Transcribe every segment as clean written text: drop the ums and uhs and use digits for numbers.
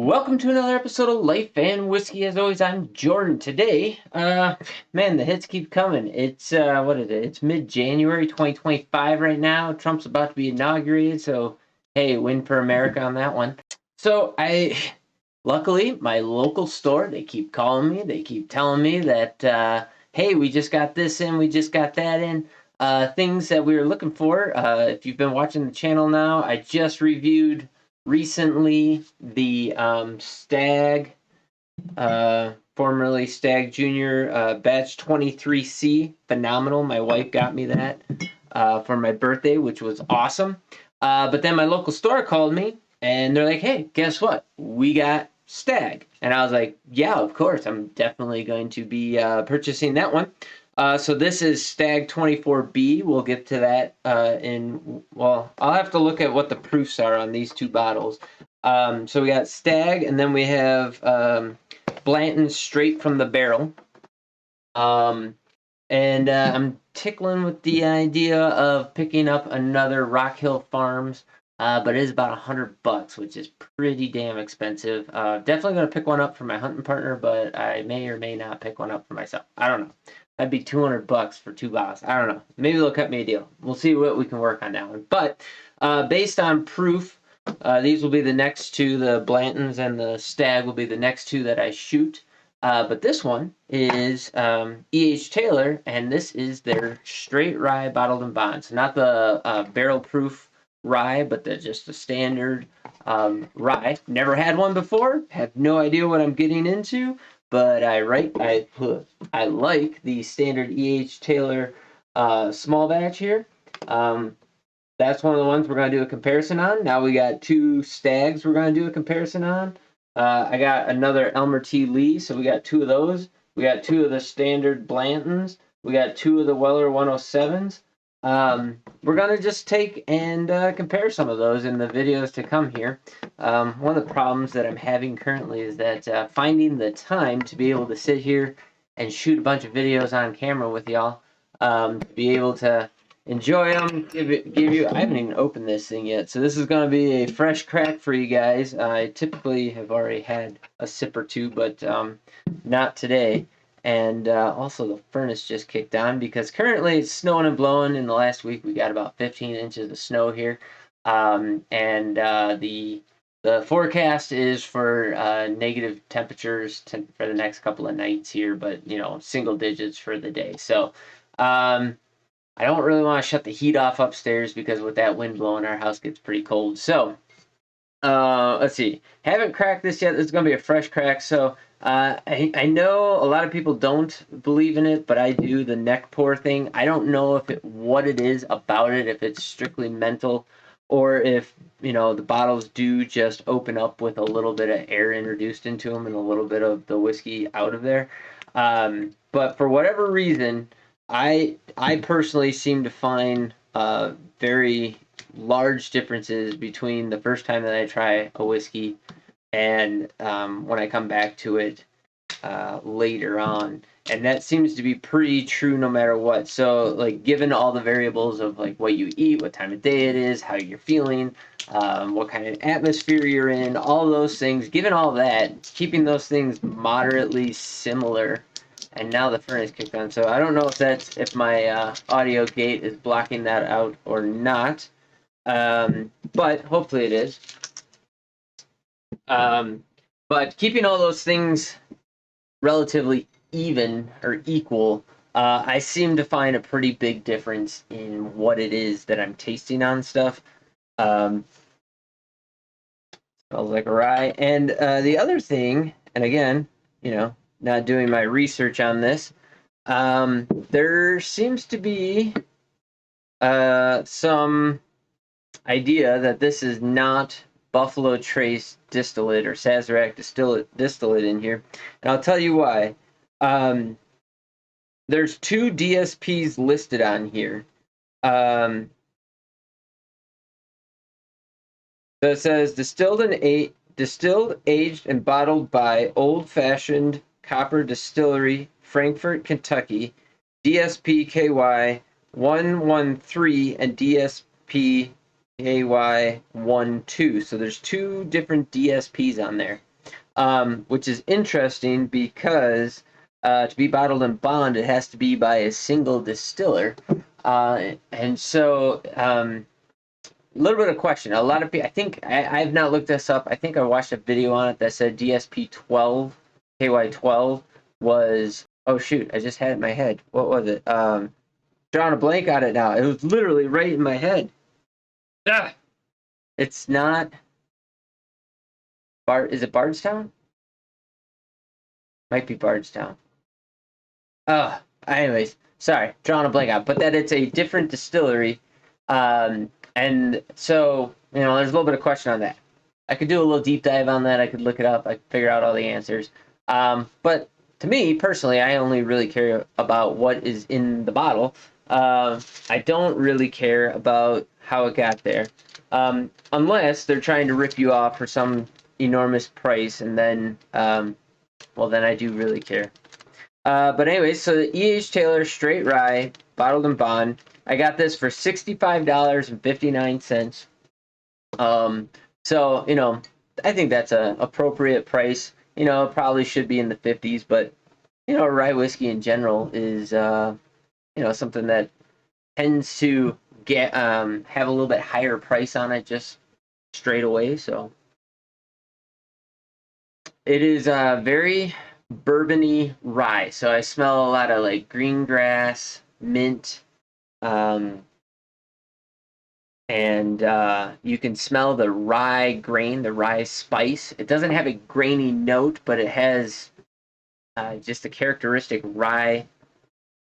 Welcome to another episode of Life and Whiskey. As always, I'm Jordan. Today, man, the hits keep coming. It's what is it? It's mid-January 2025 right now. Trump's about to be inaugurated, so hey, win for America on that one. So luckily, my local store, they keep calling me. They keep telling me that, hey, we just got this in, we just got that in. Things that we were looking for. If you've been watching the channel now, I just reviewed recently the Stag, formerly Stag Junior, batch 23C. Phenomenal. My wife got me that for my birthday, which was awesome. But then my local store called me and they're like, hey, guess what? We got Stag. And I was like, yeah, of course. I'm definitely going to be purchasing that one. So this is Stag 24B. We'll get to that well, I'll have to look at what the proofs are on these two bottles. So we got Stag, and then we have Blanton straight from the barrel. I'm tickling with the idea of picking up another Rock Hill Farms, but it is about $100, which is pretty damn expensive. Definitely going to pick one up for my hunting partner, but I may or may not pick one up for myself. I don't know. That'd be $200 for 2 bottles. I don't know. Maybe they'll cut me a deal. We'll see what we can work on that one. But based on proof, these will be the next two. The Blantons and the Stag will be the next two that I shoot. But this one is E.H. Taylor, and this is their straight rye bottled in bond. So not the barrel proof rye, but just the standard rye. Never had one before. Have no idea what I'm getting into. But I like the standard E.H. Taylor small batch here. That's one of the ones we're going to do a comparison on. Now we got two Stags we're going to do a comparison on. I got another Elmer T. Lee, so we got two of those. We got two of the standard Blantons. We got two of the Weller 107s. We're going to just take and compare some of those in the videos to come here. One of the problems that I'm having currently is that finding the time to be able to sit here and shoot a bunch of videos on camera with y'all, to be able to enjoy them, give you. I haven't even opened this thing yet, so this is going to be a fresh crack for you guys. I typically have already had a sip or two, but not today. And also the furnace just kicked on because currently it's snowing and blowing. In the last week we got about 15 inches of snow here, and the forecast is for negative temperatures for the next couple of nights here, but single digits for the day. So I don't really want to shut the heat off upstairs because with that wind blowing, our house gets pretty cold. So let's see. Haven't cracked this yet. This is gonna be a fresh crack. So I know a lot of people don't believe in it, but I do. The neck pour thing. I don't know what it is about it. If it's strictly mental, or if the bottles do just open up with a little bit of air introduced into them and a little bit of the whiskey out of there. But for whatever reason, I personally seem to find very large differences between the first time that I try a whiskey and when I come back to it later on. And that seems to be pretty true no matter what. So, like, given all the variables of, like, what you eat, what time of day it is, how you're feeling, what kind of atmosphere you're in, all those things, given all that, keeping those things moderately similar. And now the furnace kicked on. So I don't know if my audio gate is blocking that out or not. But hopefully it is. But keeping all those things relatively even or equal, I seem to find a pretty big difference in what it is that I'm tasting on stuff. Smells like a rye. And the other thing, and again, not doing my research on this, there seems to be some idea that this is not Buffalo Trace distillate or Sazerac distillate in here, and I'll tell you why. There's two DSPs listed on here. So it says distilled, aged, and bottled by Old Fashioned Copper Distillery, Frankfort, Kentucky, DSP KY 113 and DSP KY 12. So there's two different DSPs on there. which is interesting because to be bottled and bond, it has to be by a single distiller. And so a little bit of question. A lot of people, I think, I've not looked this up. I think I watched a video on it that said DSP 12, KY 12 was, oh shoot, I just had it in my head. What was it? Drawing a blank on it now. It was literally right in my head. Ah! It's not, is it Bardstown? Might be Bardstown. Anyways, sorry, drawing a blank out, but that it's a different distillery. And so, there's a little bit of question on that. I could do a little deep dive on that. I could look it up. I could figure out all the answers. But to me, personally, I only really care about what is in the bottle. I don't really care about how it got there. Unless they're trying to rip you off for some enormous price, and then, well, then I do really care. But anyways, so the E.H. Taylor Straight Rye, bottled and bond. I got this for $65.59. So, I think that's a appropriate price. It probably should be in the 50s, but, rye whiskey in general is, something that tends to get, have a little bit higher price on it just straight away. So it is very bourbony rye. So I smell a lot of like green grass, mint, and you can smell the rye grain, the rye spice. It doesn't have a grainy note, but it has just a characteristic rye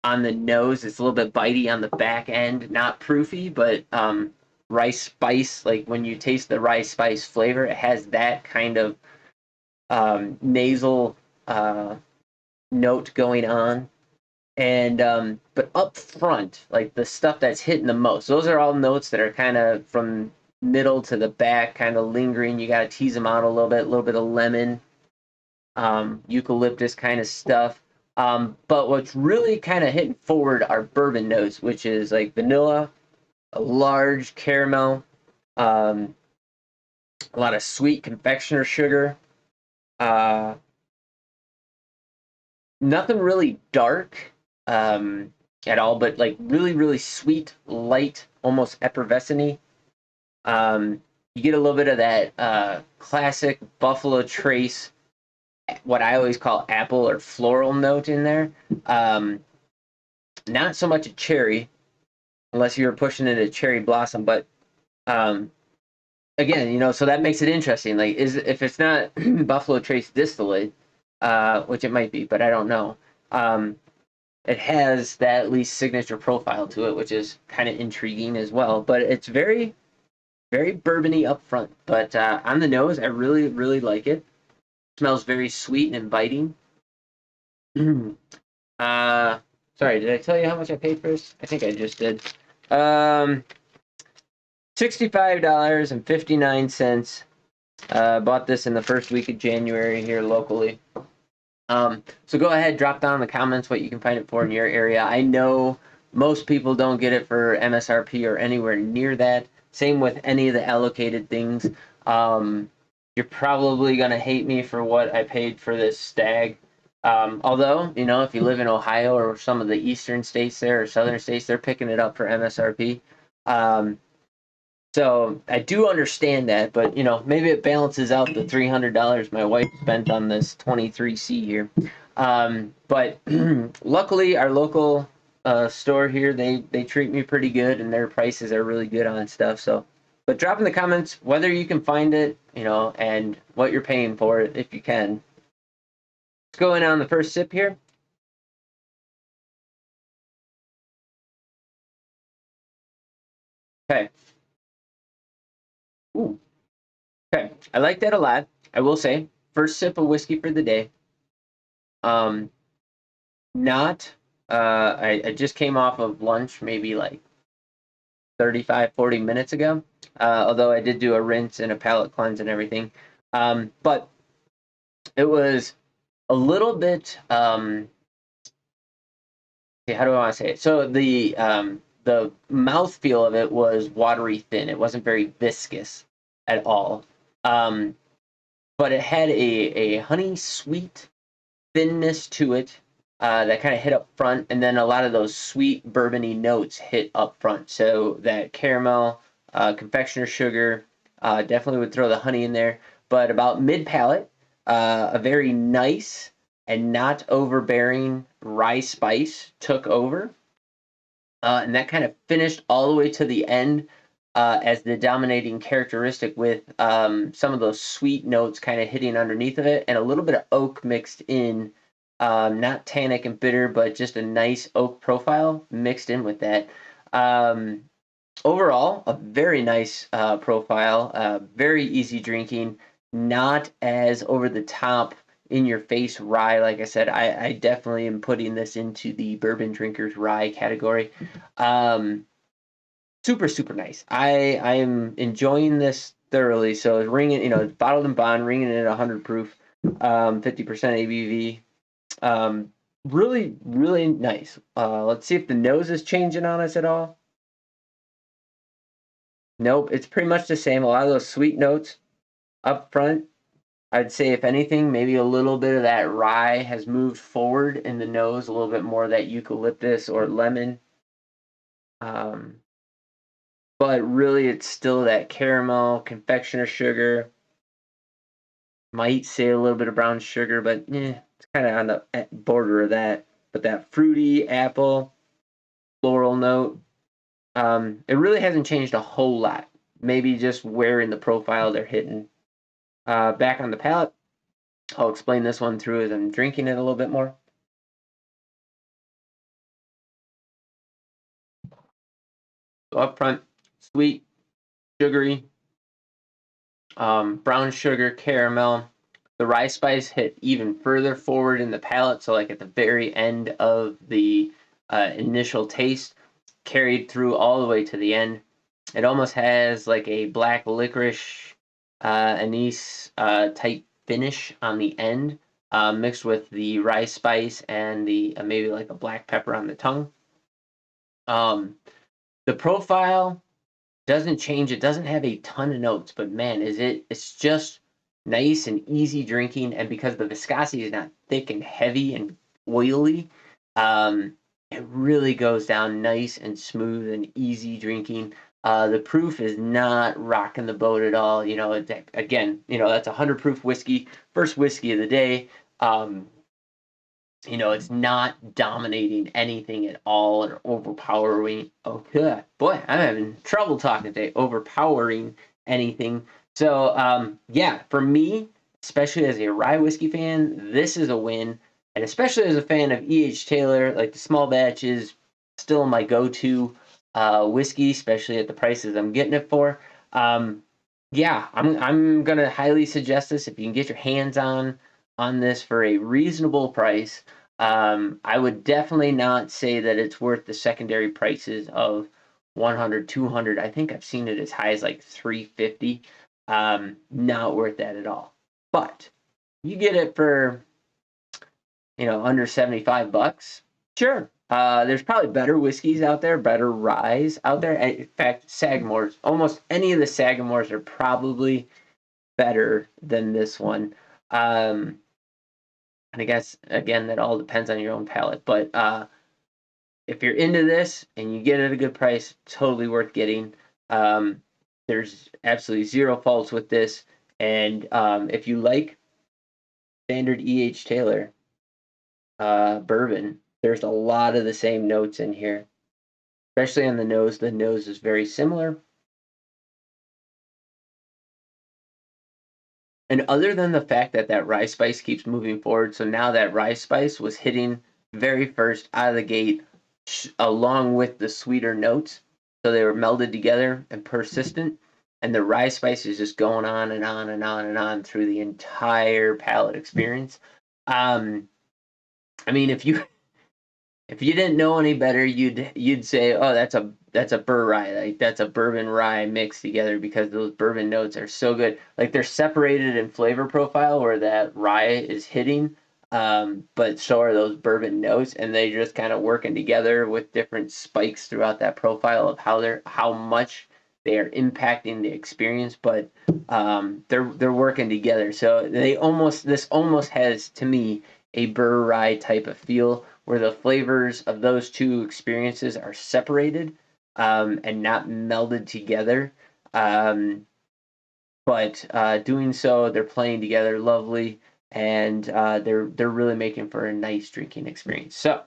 on the nose. It's a little bit bitey on the back end, not proofy, but rye spice. Like when you taste the rye spice flavor, it has that kind of nasal note going on. And but up front, like the stuff that's hitting the most, those are all notes that are kind of from middle to the back, kind of lingering. You got to tease them out a little bit of lemon, eucalyptus kind of stuff. But what's really kind of hitting forward are bourbon notes, which is like vanilla, a large caramel, a lot of sweet confectioner sugar, nothing really dark at all, but like really, really sweet, light, almost effervescent-y. You get a little bit of that classic Buffalo Trace, what I always call apple or floral note in there. Not so much a cherry, unless you were pushing it a cherry blossom, but again, so that makes it interesting. Like, if it's not Buffalo Trace distillate, which it might be, but I don't know. It has that at least signature profile to it, which is kind of intriguing as well. But it's very, very bourbony up front. But on the nose, I really, really like it. Smells very sweet and inviting. Sorry, did I tell you how much I paid for this? I think I just did. $65.59. Bought this in the first week of January here locally. So go ahead, drop down in the comments what you can find it for in your area. I know most people don't get it for MSRP or anywhere near that. Same with any of the allocated things. You're probably going to hate me for what I paid for this stag. Although, if you live in Ohio or some of the eastern states there or southern states, they're picking it up for MSRP. So I do understand that, but maybe it balances out the $300 my wife spent on this 23C here. But luckily, our local store here, they treat me pretty good, and their prices are really good on stuff. So, but drop in the comments whether you can find it, and what you're paying for it if you can. Let's go in on the first sip here. Okay. Ooh. Okay, I like that a lot. I will say, first sip of whiskey for the day. Not, I just came off of lunch maybe like 35, 40 minutes ago. Although I did do a rinse and a palate cleanse and everything. But it was a little bit, how do I want to say it? So the mouthfeel of it was watery thin. It wasn't very viscous at all. But but it had a honey sweet thinness to it that kind of hit up front, and then a lot of those sweet bourbony notes hit up front. So that caramel, confectioner sugar, definitely would throw the honey in there. But about mid palate, a very nice and not overbearing rye spice took over, and that kind of finished all the way to the end as the dominating characteristic, with some of those sweet notes kind of hitting underneath of it, and a little bit of oak mixed in, not tannic and bitter, but just a nice oak profile mixed in with that. Overall, a very nice profile, very easy drinking, not as over the top in your face rye. Like I said, I definitely am putting this into the bourbon drinkers rye category. Super, super nice. I am enjoying this thoroughly. So ringing, bottled and bond, ringing it at 100 proof, 50% ABV. Really, really nice. Let's see if the nose is changing on us at all. Nope, it's pretty much the same. A lot of those sweet notes up front. I'd say, if anything, maybe a little bit of that rye has moved forward in the nose, a little bit more of that eucalyptus or lemon. But really, it's still that caramel, confectioner sugar. Might say a little bit of brown sugar, but it's kind of on the border of that. But that fruity apple, floral note, it really hasn't changed a whole lot. Maybe just where in the profile they're hitting. Back on the palate, I'll explain this one through as I'm drinking it a little bit more. So up front, sweet, sugary, brown sugar, caramel. The rye spice hit even further forward in the palate, so like at the very end of the initial taste, carried through all the way to the end. It almost has like a black licorice anise type finish on the end, mixed with the rye spice and the maybe like a black pepper on the tongue. The profile doesn't change. It doesn't have a ton of notes, but man, it's just nice and easy drinking. And because the viscosity is not thick and heavy and oily, it really goes down nice and smooth and easy drinking. The proof is not rocking the boat at all. Again, that's 100 proof whiskey, first whiskey of the day. It's not dominating anything at all or overpowering. Oh, yeah, boy, I'm having trouble talking today. Overpowering anything. So, yeah, for me, especially as a rye whiskey fan, this is a win. And especially as a fan of E.H. Taylor, like the small batch is still my go-to whiskey, especially at the prices I'm getting it for. Yeah, I'm gonna highly suggest this if you can get your hands on this for a reasonable price. I would definitely not say that it's worth the secondary prices of 100, 200. I think I've seen it as high as like 350. Not worth that at all. But you get it for, under 75 bucks. Sure. There's probably better whiskeys out there, better ryes out there. In fact, Sagamores, almost any of the Sagamores are probably better than this one. And I guess, again, that all depends on your own palate. But if you're into this and you get it at a good price, totally worth getting. There's absolutely zero faults with this. And if you like standard E.H. Taylor bourbon, there's a lot of the same notes in here, especially on the nose. The nose is very similar. And other than the fact that that rye spice keeps moving forward, so now that rye spice was hitting very first out of the gate along with the sweeter notes. So they were melded together and persistent. And the rye spice is just going on and on and on and on through the entire palate experience. I mean, if you didn't know any better, you'd say, oh, that's a bur rye, like that's a bourbon rye mixed together, because those bourbon notes are so good. Like they're separated in flavor profile where that rye is hitting, but so are those bourbon notes, and they just kind of working together with different spikes throughout that profile of how much they are impacting the experience, but they're working together. So this almost has, to me, a burr rye type of feel where the flavors of those two experiences are separated and not melded together. But doing so, they're playing together lovely, and they're really making for a nice drinking experience. So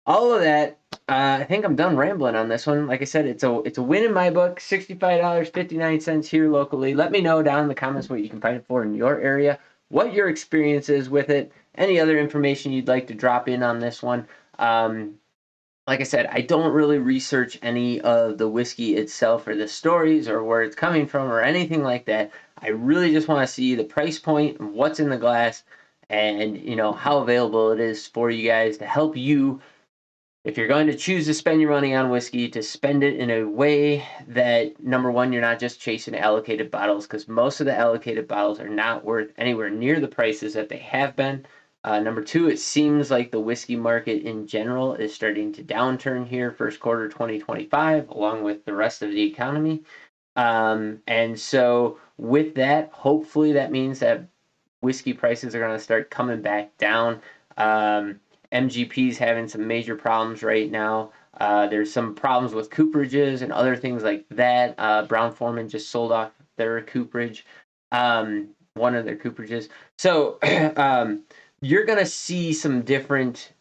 all of that, I think I'm done rambling on this one. Like I said, it's a win in my book. $65.59 here locally. Let me know down in the comments what you can find it for in your area, what your experience is with it, any other information you'd like to drop in on this one. Like I said, I don't really research any of the whiskey itself or the stories or where it's coming from or anything like that. I really just want to see the price point and what's in the glass and, how available it is for you guys to help you, if you're going to choose to spend your money on whiskey, to spend it in a way that, number one, you're not just chasing allocated bottles, because most of the allocated bottles are not worth anywhere near the prices that they have been. Number two, it seems like the whiskey market in general is starting to downturn here first quarter 2025, along with the rest of the economy. And so with that, hopefully that means that whiskey prices are going to start coming back down. MGP's having some major problems right now. There's some problems with cooperages and other things like that. Brown-Forman just sold off their cooperage, one of their cooperages. So you're going to see some different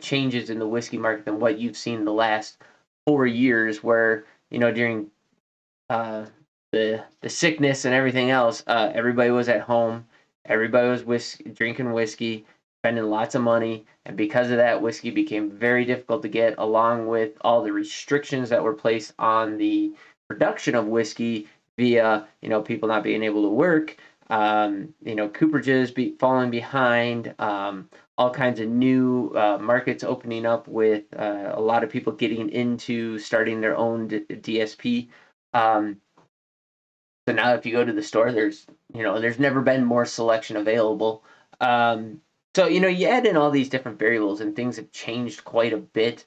changes in the whiskey market than what you've seen the last 4 years, where, during the sickness and everything else, everybody was at home. Everybody was drinking whiskey, spending lots of money, and because of that, whiskey became very difficult to get, along with all the restrictions that were placed on the production of whiskey via, people not being able to work, cooperages falling behind, all kinds of new markets opening up with a lot of people getting into starting their own DSP. So now if you go to the store, there's never been more selection available. So, you add in all these different variables and things have changed quite a bit.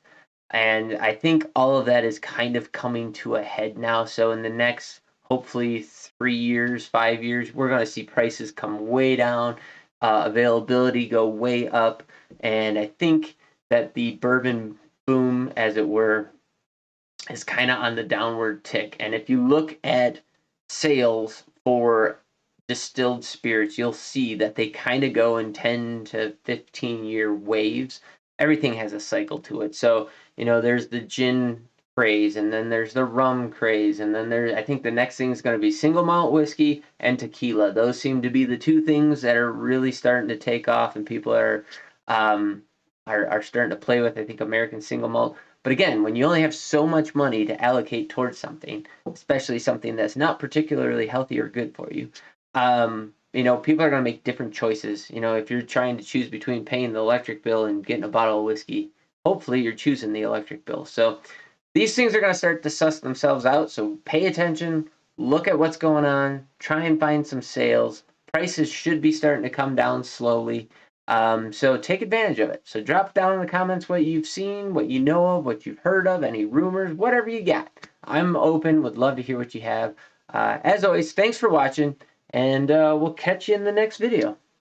And I think all of that is kind of coming to a head now. So in the next, hopefully 3 years, 5 years, we're going to see prices come way down, availability go way up. And I think that the bourbon boom, as it were, is kind of on the downward tick. And if you look at sales for distilled spirits, you'll see that they kind of go in 10 to 15 year waves. Everything has a cycle to it. So, there's the gin craze, and then there's the rum craze, and then I think the next thing is going to be single malt whiskey and tequila. Those seem to be the two things that are really starting to take off, and people are starting to play with, I think, American single malt. But again, when you only have so much money to allocate towards something, especially something that's not particularly healthy or good for you, people are going to make different choices. If you're trying to choose between paying the electric bill and getting a bottle of whiskey, hopefully you're choosing the electric bill. So these things are going to start to suss themselves out. So pay attention, look at what's going on, try and find some sales. Prices should be starting to come down slowly. So take advantage of it. So drop down in the comments what you've seen, what you know of, what you've heard of, any rumors, whatever you got. I'm open, would love to hear what you have. As always, thanks for watching, and we'll catch you in the next video.